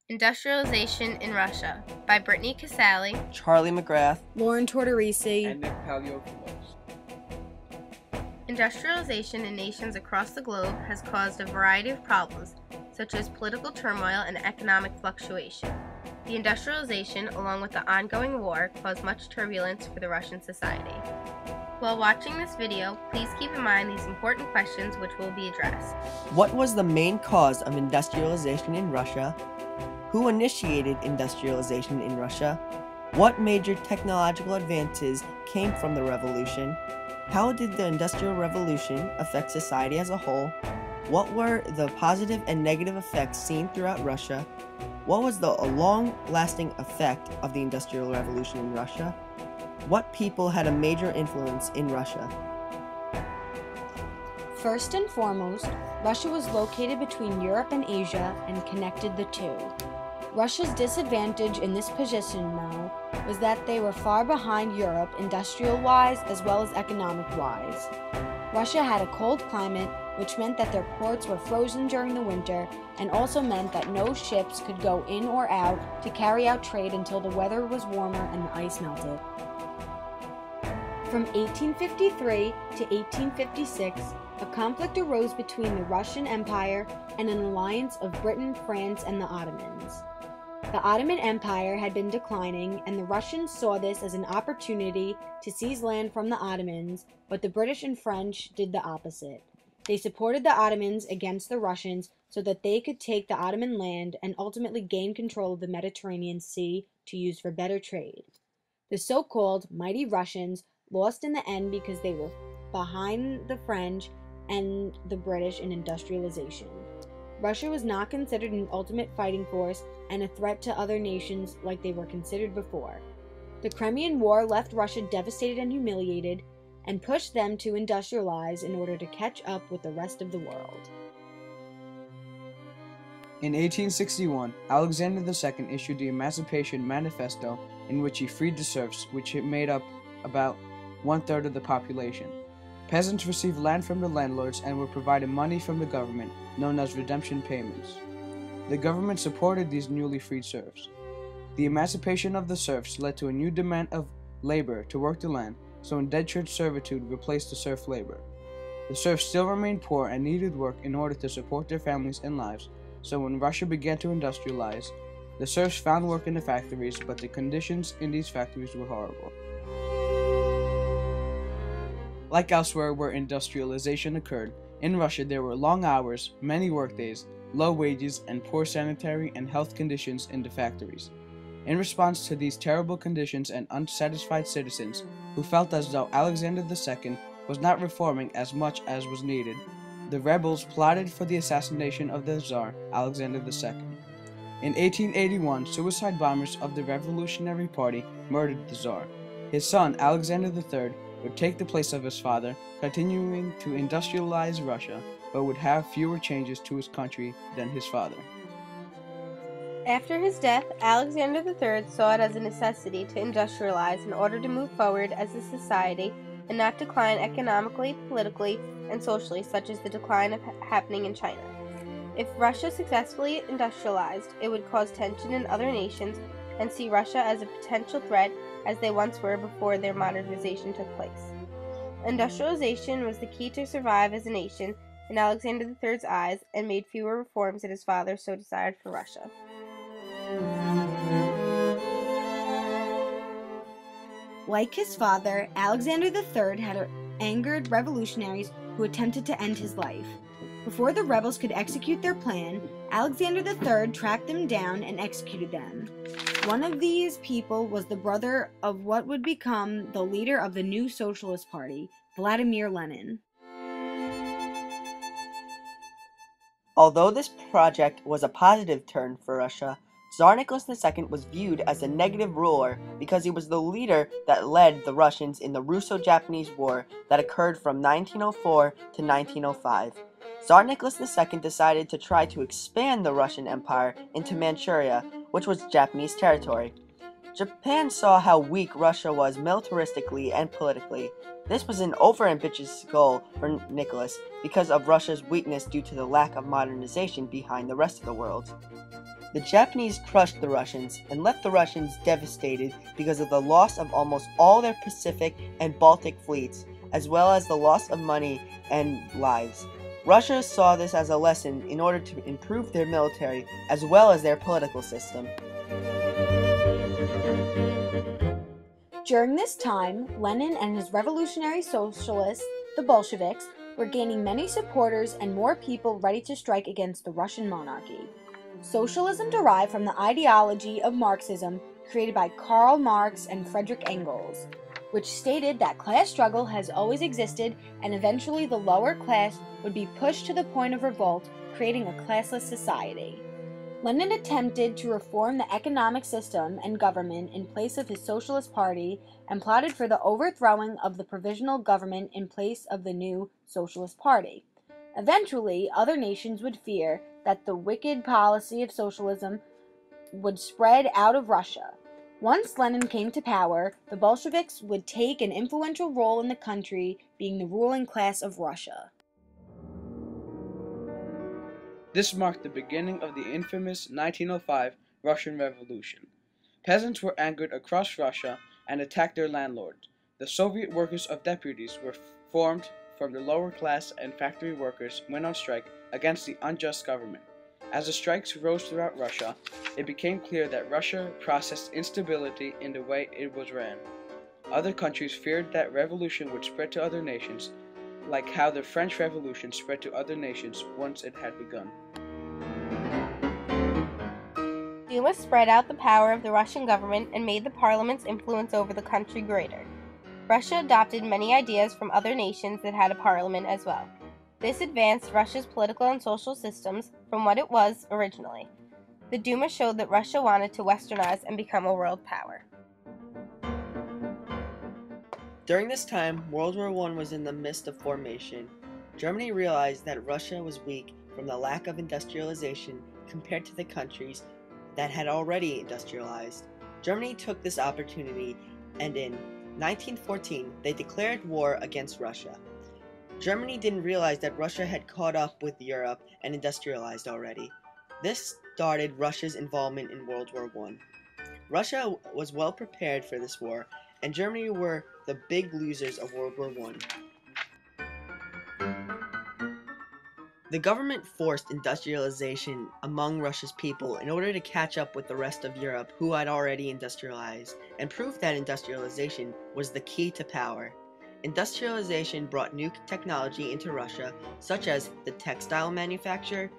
Industrialization in Russia by Brittany C, Charlie McGrath, Lauren Tortorisi, and Nick Paleopoulos. Industrialization in nations across the globe has caused a variety of problems, such as political turmoil and economic fluctuation. The industrialization, along with the ongoing war, caused much turbulence for the Russian society. While watching this video, please keep in mind these important questions which will be addressed. What was the main cause of industrialization in Russia? Who initiated industrialization in Russia? What major technological advances came from the revolution? How did the Industrial Revolution affect society as a whole? What were the positive and negative effects seen throughout Russia? What was the long-lasting effect of the Industrial Revolution in Russia? What people had a major influence in Russia? First and foremost, Russia was located between Europe and Asia and connected the two. Russia's disadvantage in this position, though, was that they were far behind Europe industrial-wise as well as economic-wise. Russia had a cold climate, which meant that their ports were frozen during the winter, and also meant that no ships could go in or out to carry out trade until the weather was warmer and the ice melted. From 1853 to 1856, a conflict arose between the Russian Empire and an alliance of Britain, France, and the Ottomans. The Ottoman Empire had been declining, and the Russians saw this as an opportunity to seize land from the Ottomans, but the British and French did the opposite. They supported the Ottomans against the Russians so that they could take the Ottoman land and ultimately gain control of the Mediterranean Sea to use for better trade. The so-called mighty Russians lost in the end because they were behind the French and the British in industrialization. Russia was not considered an ultimate fighting force and a threat to other nations like they were considered before. The Crimean War left Russia devastated and humiliated, and pushed them to industrialize in order to catch up with the rest of the world. In 1861, Alexander II issued the Emancipation Manifesto, in which he freed the serfs, which made up about one-third of the population. Peasants received land from the landlords and were provided money from the government, known as redemption payments. The government supported these newly freed serfs. The emancipation of the serfs led to a new demand of labor to work the land, so indentured servitude replaced the serf labor. The serfs still remained poor and needed work in order to support their families and lives, so when Russia began to industrialize, the serfs found work in the factories, but the conditions in these factories were horrible. Like elsewhere where industrialization occurred, in Russia there were long hours, many workdays, low wages, and poor sanitary and health conditions in the factories. In response to these terrible conditions and unsatisfied citizens, who felt as though Alexander II was not reforming as much as was needed, the rebels plotted for the assassination of the Tsar, Alexander II. In 1881, suicide bombers of the Revolutionary Party murdered the Tsar. His son, Alexander III, would take the place of his father, continuing to industrialize Russia, but would have fewer changes to his country than his father. After his death, Alexander III saw it as a necessity to industrialize in order to move forward as a society and not decline economically, politically, and socially, such as the decline happening in China. If Russia successfully industrialized, it would cause tension in other nations and see Russia as a potential threat as they once were before their modernization took place. Industrialization was the key to survive as a nation in Alexander III's eyes and made fewer reforms than his father so desired for Russia. Like his father, Alexander III had angered revolutionaries who attempted to end his life. Before the rebels could execute their plan, Alexander III tracked them down and executed them. One of these people was the brother of what would become the leader of the new Socialist Party, Vladimir Lenin. Although this project was a positive turn for Russia, Tsar Nicholas II was viewed as a negative ruler because he was the leader that led the Russians in the Russo-Japanese War that occurred from 1904 to 1905. Tsar Nicholas II decided to try to expand the Russian Empire into Manchuria, which was Japanese territory. Japan saw how weak Russia was militaristically and politically. This was an overambitious goal for Nicholas because of Russia's weakness due to the lack of modernization behind the rest of the world. The Japanese crushed the Russians and left the Russians devastated because of the loss of almost all their Pacific and Baltic fleets, as well as the loss of money and lives. Russia saw this as a lesson in order to improve their military as well as their political system. During this time, Lenin and his revolutionary socialists, the Bolsheviks, were gaining many supporters and more people ready to strike against the Russian monarchy. Socialism derived from the ideology of Marxism created by Karl Marx and Friedrich Engels, which stated that class struggle has always existed and eventually the lower class would be pushed to the point of revolt, creating a classless society. Lenin attempted to reform the economic system and government in place of his Socialist Party and plotted for the overthrowing of the provisional government in place of the new Socialist Party. Eventually, other nations would fear that the wicked policy of socialism would spread out of Russia. Once Lenin came to power, the Bolsheviks would take an influential role in the country, being the ruling class of Russia. This marked the beginning of the infamous 1905 Russian Revolution. Peasants were angered across Russia and attacked their landlords. The Soviet Workers of Deputies were formed from the lower class, and factory workers went on strike against the unjust government. As the strikes rose throughout Russia, it became clear that Russia processed instability in the way it was ran. Other countries feared that revolution would spread to other nations, like how the French Revolution spread to other nations once it had begun. Duma spread out the power of the Russian government and made the parliament's influence over the country greater. Russia adopted many ideas from other nations that had a parliament as well. This advanced Russia's political and social systems from what it was originally. The Duma showed that Russia wanted to westernize and become a world power. During this time, World War I was in the midst of formation. Germany realized that Russia was weak from the lack of industrialization compared to the countries that had already industrialized. Germany took this opportunity, and in 1914, they declared war against Russia. Germany didn't realize that Russia had caught up with Europe and industrialized already. This started Russia's involvement in World War I. Russia was well prepared for this war, and Germany were the big losers of World War I. The government forced industrialization among Russia's people in order to catch up with the rest of Europe who had already industrialized, and proved that industrialization was the key to power. Industrialization brought new technology into Russia, such as the textile manufacture,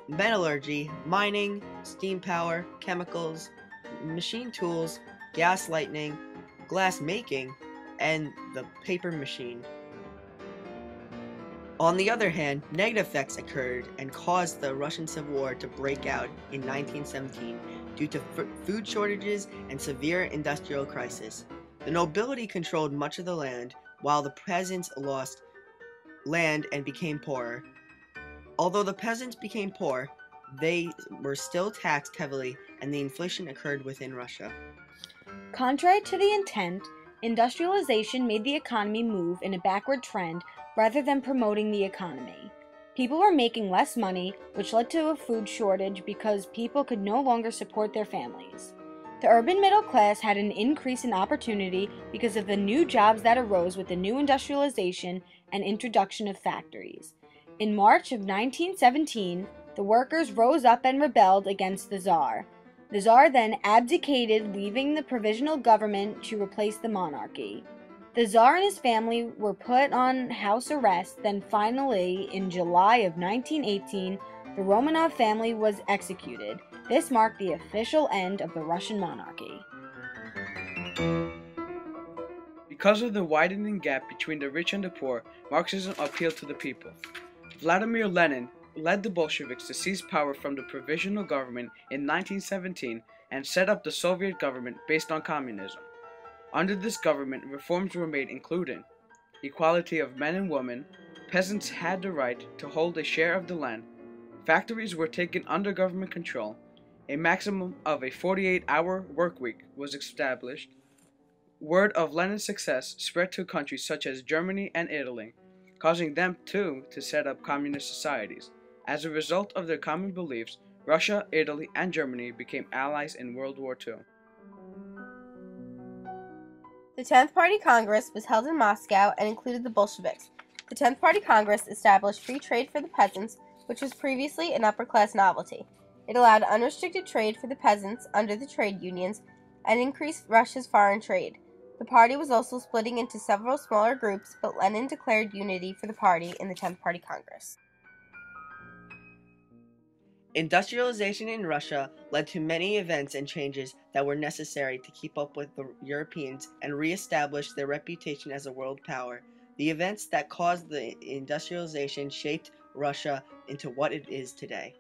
metallurgy, mining, steam power, chemicals, machine tools, gas lighting, glass making, and the paper machine. On the other hand, negative effects occurred and caused the Russian Civil War to break out in 1917 due to food shortages and severe industrial crisis. The nobility controlled much of the land, while the peasants lost land and became poorer. Although the peasants became poor, they were still taxed heavily, and the inflation occurred within Russia. Contrary to the intent, industrialization made the economy move in a backward trend rather than promoting the economy. People were making less money, which led to a food shortage because people could no longer support their families. The urban middle class had an increase in opportunity because of the new jobs that arose with the new industrialization and introduction of factories. In March of 1917, the workers rose up and rebelled against the Tsar. The Tsar then abdicated, leaving the provisional government to replace the monarchy. The Tsar and his family were put on house arrest, then finally, in July of 1918, the Romanov family was executed. This marked the official end of the Russian monarchy. Because of the widening gap between the rich and the poor, Marxism appealed to the people. Vladimir Lenin led the Bolsheviks to seize power from the provisional government in 1917 and set up the Soviet government based on communism. Under this government, reforms were made including equality of men and women, peasants had the right to hold a share of the land, factories were taken under government control, a maximum of a 48-hour work week was established. Word of Lenin's success spread to countries such as Germany and Italy, causing them too to set up communist societies. As a result of their common beliefs, Russia, Italy, and Germany became allies in World War II. The 10th Party Congress was held in Moscow and included the Bolsheviks. The 10th Party Congress established free trade for the peasants, which was previously an upper-class novelty. It allowed unrestricted trade for the peasants under the trade unions and increased Russia's foreign trade. The party was also splitting into several smaller groups, but Lenin declared unity for the party in the 10th Party Congress. Industrialization in Russia led to many events and changes that were necessary to keep up with the Europeans and re-establish their reputation as a world power. The events that caused the industrialization shaped Russia into what it is today.